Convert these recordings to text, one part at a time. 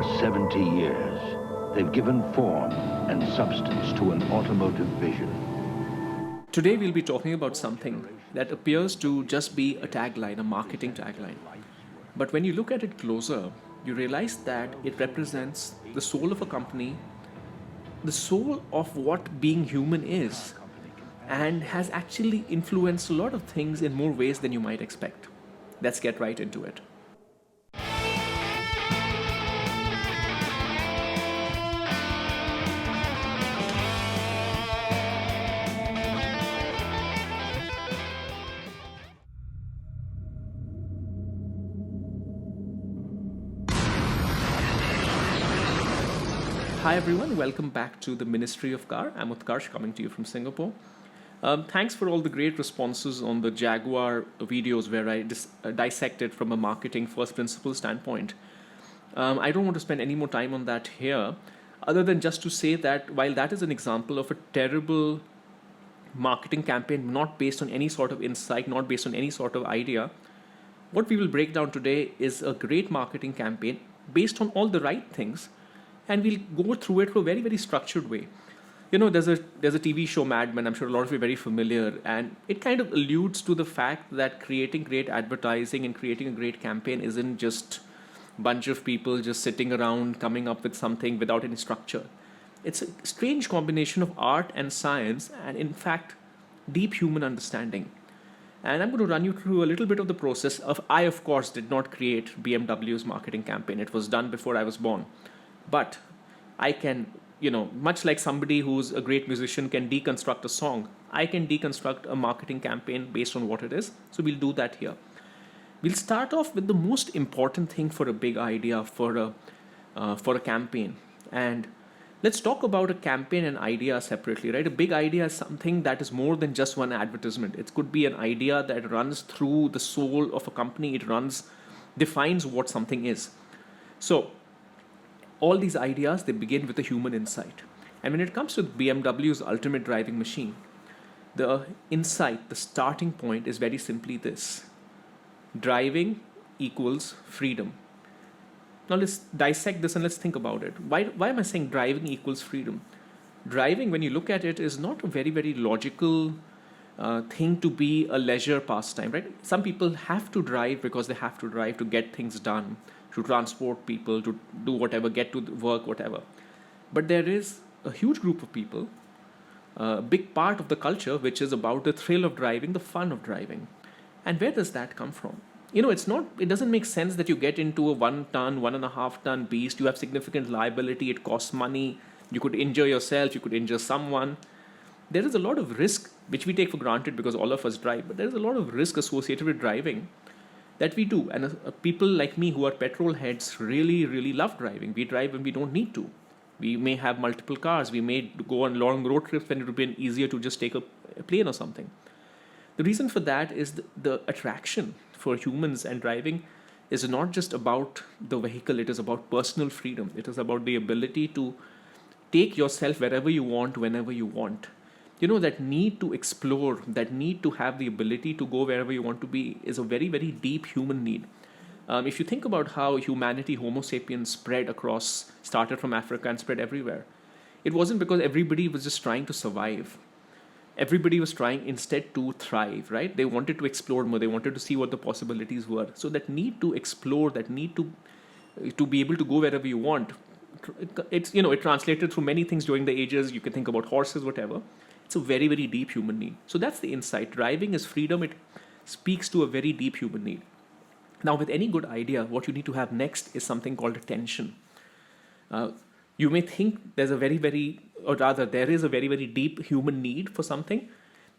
For 70 years, they've given form and substance to an automotive vision. Today we'll be talking about something that appears to just be a tagline, a marketing tagline. But when you look at it closer, you realize that it represents the soul of a company, the soul of what being human is, and has actually influenced a lot of things in more ways than you might expect. Let's get right into it. Hi everyone, welcome back to the Ministry of Car. I'm Utkarsh coming to you from Singapore. Thanks for all the great responses on the Jaguar videos where I dissected from a marketing first principle standpoint. I don't want to spend any more time on that here, other than just to say that while that is an example of a terrible marketing campaign, not based on any sort of insight, not based on any sort of idea, what we will break down today is a great marketing campaign based on all the right things, and we'll go through it through a very, very structured way. You know, there's a TV show, Mad Men. I'm sure a lot of you are very familiar, and it kind of alludes to the fact that creating great advertising and creating a great campaign isn't just a bunch of people just sitting around coming up with something without any structure. It's a strange combination of art and science, and in fact, deep human understanding. And I'm going to run you through a little bit of the process. I, of course, did not create BMW's marketing campaign. It was done before I was born. But I can, much like somebody who's a great musician can deconstruct a song, I can deconstruct a marketing campaign based on what it is. So we'll do that here. We'll start off with the most important thing for a big idea, for a campaign. And let's talk about a campaign and idea separately, right? A big idea is something that is more than just one advertisement. It could be an idea that runs through the soul of a company. It defines what something is. So all these ideas, they begin with a human insight. And when it comes to BMW's ultimate driving machine, the insight, the starting point is very simply this: driving equals freedom. Now let's dissect this and let's think about it. Why am I saying driving equals freedom? Driving, when you look at it, is not a very, very logical thing to be a leisure pastime, right? Some people have to drive because they have to drive to get things done, to transport people, to do whatever, get to work, whatever. But there is a huge group of people, a big part of the culture, which is about the thrill of driving, the fun of driving. And where does that come from? It doesn't make sense that you get into a 1 ton, 1.5 ton beast. You have significant liability. It costs money. You could injure yourself. You could injure someone. There is a lot of risk, which we take for granted because all of us drive. But there is a lot of risk associated with driving that we do. And people like me who are petrol heads really, really love driving. We drive when we don't need to. We may have multiple cars. We may go on long road trips when it would be easier to just take a plane or something. The reason for that is the attraction for humans and driving is not just about the vehicle. It is about personal freedom. It is about the ability to take yourself wherever you want, whenever you want. That need to explore, that need to have the ability to go wherever you want to be is a very, very deep human need. If you think about how humanity, Homo sapiens, started from Africa and spread everywhere, it wasn't because everybody was just trying to survive. Everybody was trying instead to thrive, right? They wanted to explore more. They wanted to see what the possibilities were. So that need to explore, that need to be able to go wherever you want, it translated through many things during the ages. You can think about horses, whatever. It's a very, very deep human need. So that's the insight. Driving is freedom. It speaks to a very deep human need. Now, with any good idea, what you need to have next is something called attention. You may think there is a very, very deep human need for something,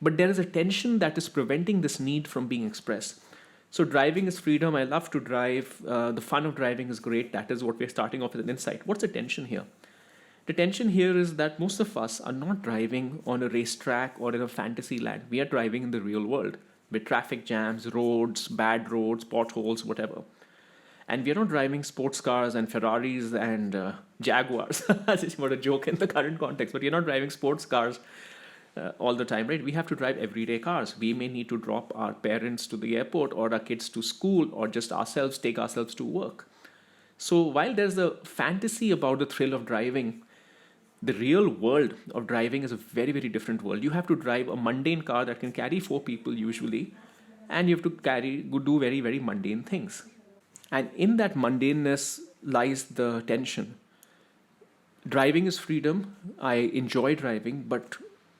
but there is a tension that is preventing this need from being expressed. So driving is freedom. I love to drive. The fun of driving is great. That is what we're starting off with an insight. What's the tension here? The tension here is that most of us are not driving on a racetrack or in a fantasy land. We are driving in the real world with traffic jams, roads, bad roads, potholes, whatever. And we are not driving sports cars and Ferraris and Jaguars. That's what a joke in the current context. But you're not driving sports cars all the time, right? We have to drive everyday cars. We may need to drop our parents to the airport or our kids to school or just take ourselves to work. So while there's a fantasy about the thrill of driving, the real world of driving is a very, very different world. You have to drive a mundane car that can carry four people usually, and you have to do very, very mundane things. And in that mundaneness lies the tension. Driving is freedom. I enjoy driving, but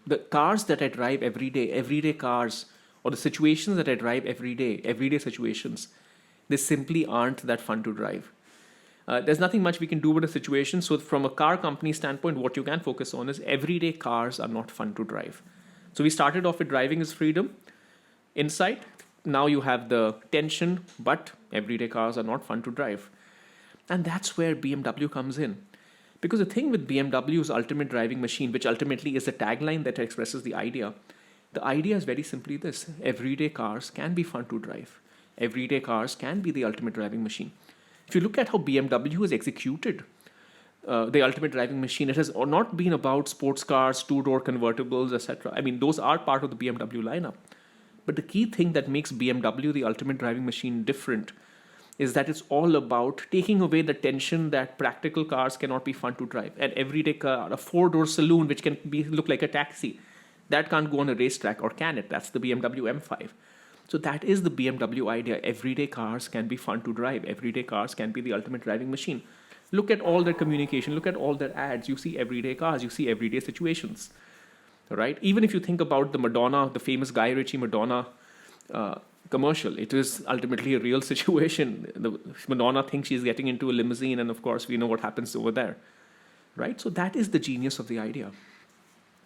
the cars that I drive everyday cars, or the situations that I drive everyday situations, they simply aren't that fun to drive. There's nothing much we can do with a situation. So, from a car company standpoint, what you can focus on is everyday cars are not fun to drive. So, we started off with driving is freedom, insight. Now you have the tension, but everyday cars are not fun to drive. And that's where BMW comes in. Because the thing with BMW's ultimate driving machine, which ultimately is the tagline that expresses the idea is very simply this: everyday cars can be fun to drive. Everyday cars can be the ultimate driving machine. If you look at how BMW has executed the ultimate driving machine, it has not been about sports cars, two-door convertibles, etc. I mean, those are part of the BMW lineup. But the key thing that makes BMW the ultimate driving machine different is that it's all about taking away the tension that practical cars cannot be fun to drive. An everyday car, a four-door saloon which can look like a taxi, that can't go on a racetrack, or can it? That's the BMW M5. So that is the BMW idea. Everyday cars can be fun to drive. Everyday cars can be the ultimate driving machine. Look at all their communication. Look at all their ads. You see everyday cars. You see everyday situations. Right? Even if you think about the Madonna, the famous Guy Ritchie Madonna commercial, it is ultimately a real situation. The Madonna thinks she's getting into a limousine, and of course we know what happens over there. Right? So that is the genius of the idea.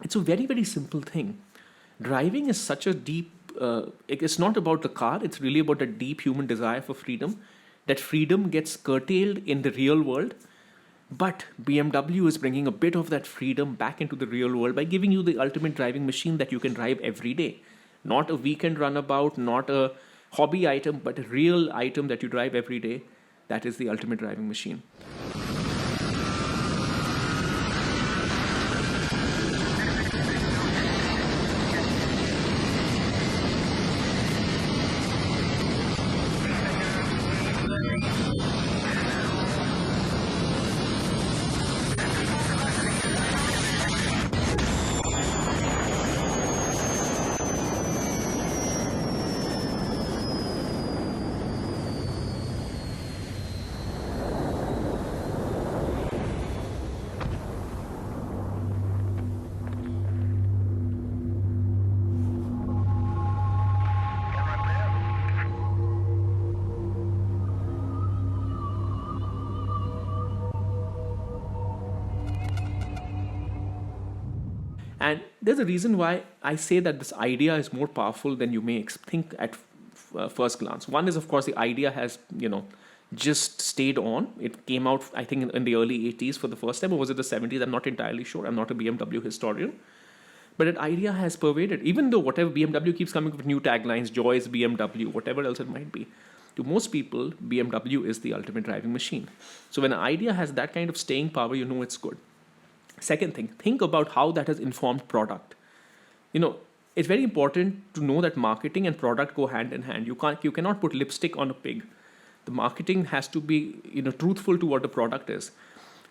It's a very, very simple thing. Driving is such a deep, it's not about the car, it's really about a deep human desire for freedom. That freedom gets curtailed in the real world, but BMW is bringing a bit of that freedom back into the real world by giving you the ultimate driving machine that you can drive every day. Not a weekend runabout, not a hobby item, but a real item that you drive every day. That is the ultimate driving machine. And there's a reason why I say that this idea is more powerful than you may think at first glance. One is, of course, the idea has, just stayed on. It came out, I think, in the early 80s for the first time, or was it the 70s? I'm not entirely sure. I'm not a BMW historian. But that idea has pervaded, even though whatever BMW keeps coming up with new taglines, Joy is BMW, whatever else it might be. To most people, BMW is the ultimate driving machine. So when an idea has that kind of staying power, you know it's good. Second thing, think about how that has informed product. It's very important to know that marketing and product go hand in hand. You cannot put lipstick on a pig. The marketing has to be, truthful to what the product is.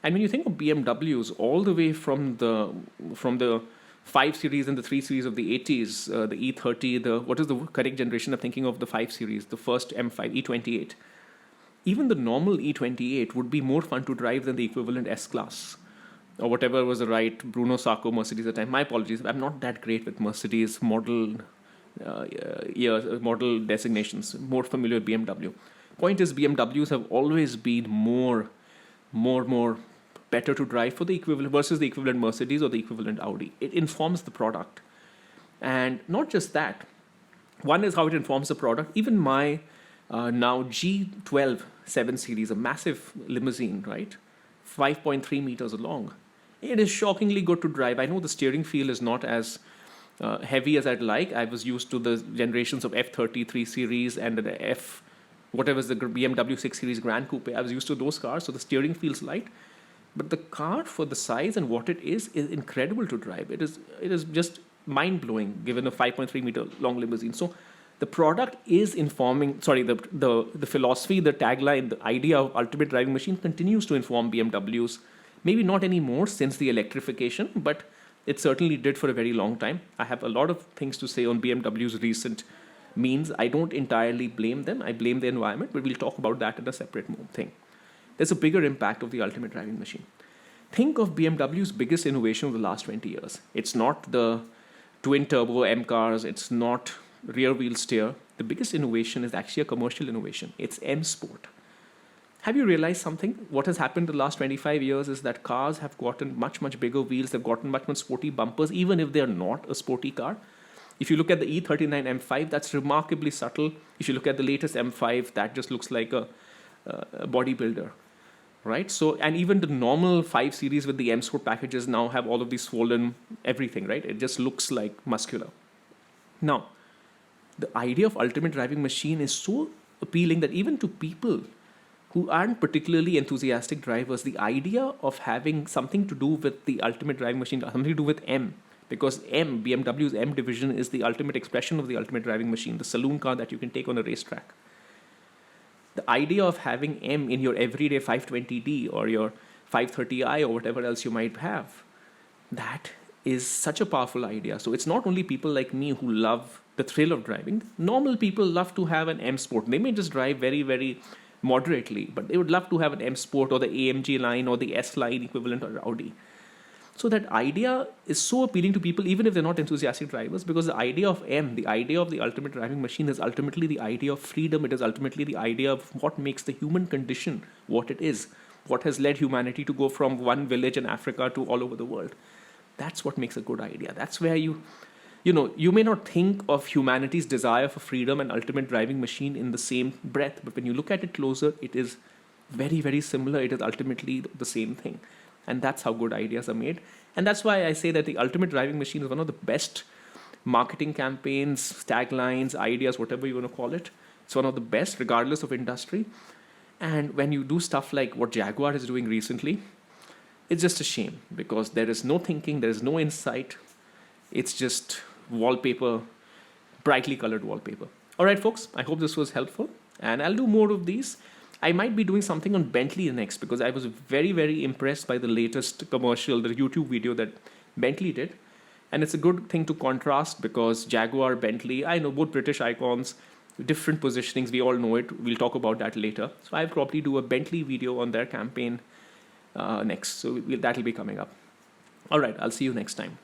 And when you think of BMWs, all the way from the 5 Series and the 3 Series of the 80s, the E30, what is the correct generation of thinking of the 5 Series, the first M5, E28. Even the normal E28 would be more fun to drive than the equivalent S-Class, or whatever was the right Bruno Sacco Mercedes at the time. My apologies, I'm not that great with Mercedes model model designations. More familiar with BMW. Point is, BMWs have always been more better to drive for the equivalent versus the equivalent Mercedes or the equivalent Audi. It informs the product, and not just that. One is how it informs the product. Even my now G12 7 Series, a massive limousine, right, 5.3 meters long. It is shockingly good to drive. I know the steering feel is not as heavy as I'd like. I was used to the generations of F30 3 Series and the whatever is the BMW 6 Series Grand Coupe. I was used to those cars, so the steering feels light. But the car, for the size and what it is incredible to drive. It is just mind-blowing, given a 5.3 meter long limousine. So The product is informing, sorry, the philosophy, the tagline, the idea of ultimate driving machine continues to inform BMWs. Maybe not anymore since the electrification, but it certainly did for a very long time. I have a lot of things to say on BMW's recent means. I don't entirely blame them. I blame the environment, but we'll talk about that in a separate thing. There's a bigger impact of the ultimate driving machine. Think of BMW's biggest innovation of the last 20 years. It's not the twin turbo M cars, it's not rear wheel steer. The biggest innovation is actually a commercial innovation. It's M Sport. Have you realized something? What has happened the last 25 years is that cars have gotten much, much bigger wheels. They've gotten much, much sporty bumpers, even if they're not a sporty car. If you look at the E39 M5, that's remarkably subtle. If you look at the latest M5, that just looks like a bodybuilder, right? So, and even the normal 5 Series with the M Sport packages now have all of these swollen everything, right? It just looks like muscular. Now, the idea of ultimate driving machine is so appealing that even to people who aren't particularly enthusiastic drivers, the idea of having something to do with the ultimate driving machine, something to do with M, because BMW's M division is the ultimate expression of the ultimate driving machine, the saloon car that you can take on a racetrack. The idea of having M in your everyday 520D or your 530i or whatever else you might have, that is such a powerful idea. So it's not only people like me who love the thrill of driving. Normal people love to have an M Sport. They may just drive very, very moderately, but they would love to have an M Sport or the AMG line or the S line equivalent or Audi. So that idea is so appealing to people, even if they're not enthusiastic drivers, because the idea of M, the idea of the ultimate driving machine, is ultimately the idea of freedom. It is ultimately the idea of what makes the human condition what it is, what has led humanity to go from one village in Africa to all over the world. That's what makes a good idea. That's where you may not think of humanity's desire for freedom and ultimate driving machine in the same breath, but when you look at it closer, it is very, very similar. It is ultimately the same thing. And that's how good ideas are made. And that's why I say that the ultimate driving machine is one of the best marketing campaigns, taglines, ideas, whatever you want to call it. It's one of the best, regardless of industry. And when you do stuff like what Jaguar is doing recently, it's just a shame because there is no thinking, there is no insight. It's just wallpaper, brightly colored wallpaper. All right, folks, I hope this was helpful. And I'll do more of these. I might be doing something on Bentley next because I was very, very impressed by the latest commercial, the YouTube video that Bentley did. And it's a good thing to contrast because Jaguar, Bentley, I know both British icons, different positionings. We all know it. We'll talk about that later. So I'll probably do a Bentley video on their campaign next. So that'll be coming up. All right, I'll see you next time.